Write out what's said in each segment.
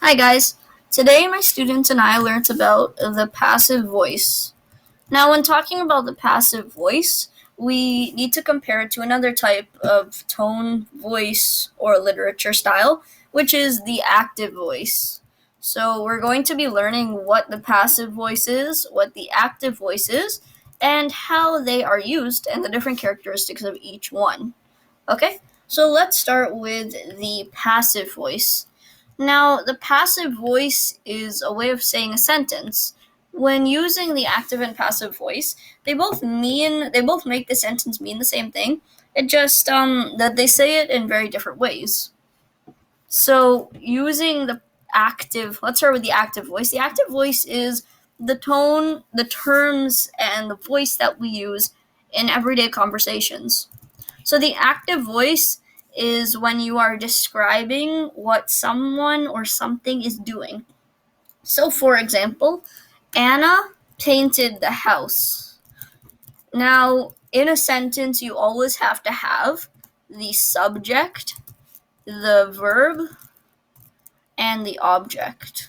Hi guys. Today my students and I learned about the passive voice. Now when talking about the passive voice, we need to compare it to another type of tone, voice, or literature style, which is the active voice. So we're going to be learning what the passive voice is, what the active voice is, and how they are used and the different characteristics of each one. Okay? So let's start with the passive voice. Now, the passive voice is a way of saying a sentence. When using the active and passive voice, they both make the sentence mean the same thing. It just that they say it in very different ways. So, using the active, let's start with the active voice. The active voice is the tone, the terms, and the voice that we use in everyday conversations. So the active voice is when you are describing what someone or something is doing. So, for example, Anna painted the house. Now, in a sentence, you always have to have the subject, the verb, and the object,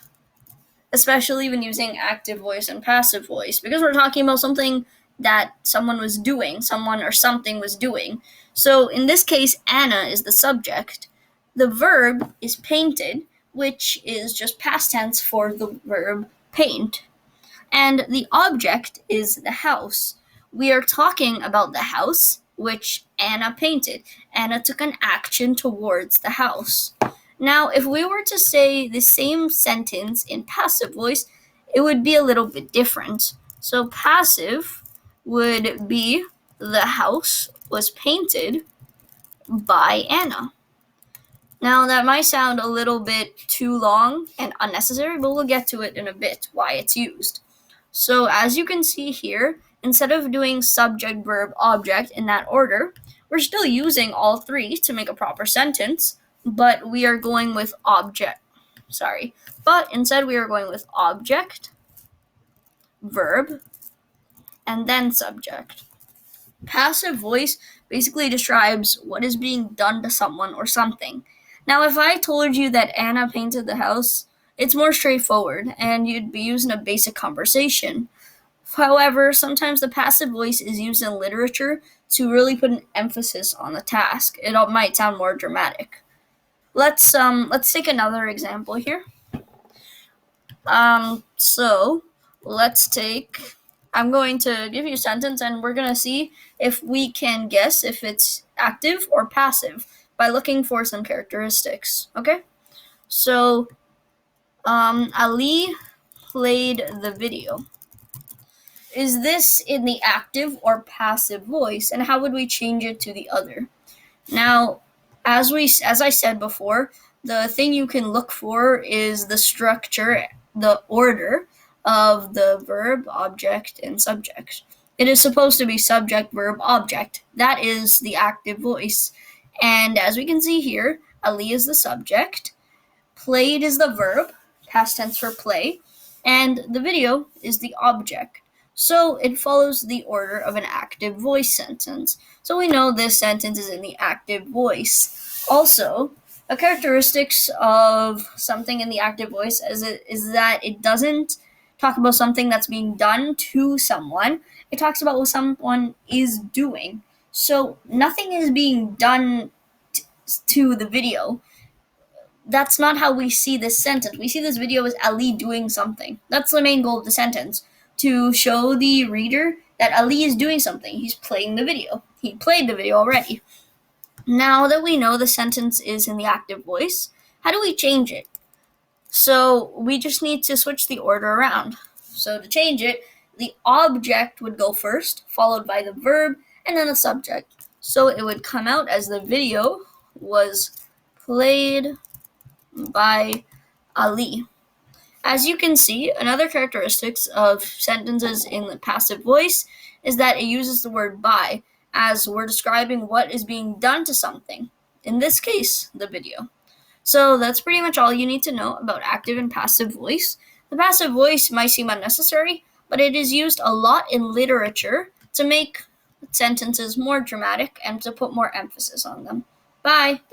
especially when using active voice and passive voice, because we're talking about something that someone was doing, someone or something was doing. So in this case, Anna is the subject. The verb is painted, which is just past tense for the verb paint. And the object is the house. We are talking about the house, which Anna painted. Anna took an action towards the house. Now, if we were to say the same sentence in passive voice, it would be a little bit different. So, passive would be the house was painted by Anna. Now, that might sound a little bit too long and unnecessary, but we'll get to it in a bit why it's used. So, as you can see here, instead of doing subject, verb, object in that order, we're still using all three to make a proper sentence, but we are going with object. But instead we are going with object, verb, and then subject. Passive voice basically describes what is being done to someone or something. Now, if I told you that Anna painted the house, it's more straightforward and you'd be using a basic conversation. However, sometimes the passive voice is used in literature to really put an emphasis on the task. It might sound more dramatic. Let's take another example here. So let's take. I'm going to give you a sentence, and we're gonna see if we can guess if it's active or passive by looking for some characteristics. Okay. So, Ali played the video. Is this in the active or passive voice, and how would we change it to the other? Now, as I said before, the thing you can look for is the structure, the order of the verb, object, and subject. It is supposed to be subject, verb, object. That is the active voice. And as we can see here, Ali is the subject, played is the verb, past tense for play, and the video is the object. So it follows the order of an active voice sentence. So we know this sentence is in the active voice. Also, a characteristics of something in the active voice is that it doesn't talk about something that's being done to someone. It talks about what someone is doing. So nothing is being done to the video. That's not how we see this sentence. We see this video as Ali doing something. That's the main goal of the sentence, to show the reader that Ali is doing something. He's playing the video. He played the video already. Now that we know the sentence is in the active voice, how do we change it? So we just need to switch the order around. So to change it, the object would go first, followed by the verb, and then the subject. So it would come out as the video was played by Ali. As you can see, another characteristics of sentences in the passive voice is that it uses the word by, as we're describing what is being done to something. In this case, the video. So that's pretty much all you need to know about active and passive voice. The passive voice might seem unnecessary, but it is used a lot in literature to make sentences more dramatic and to put more emphasis on them. Bye. Thank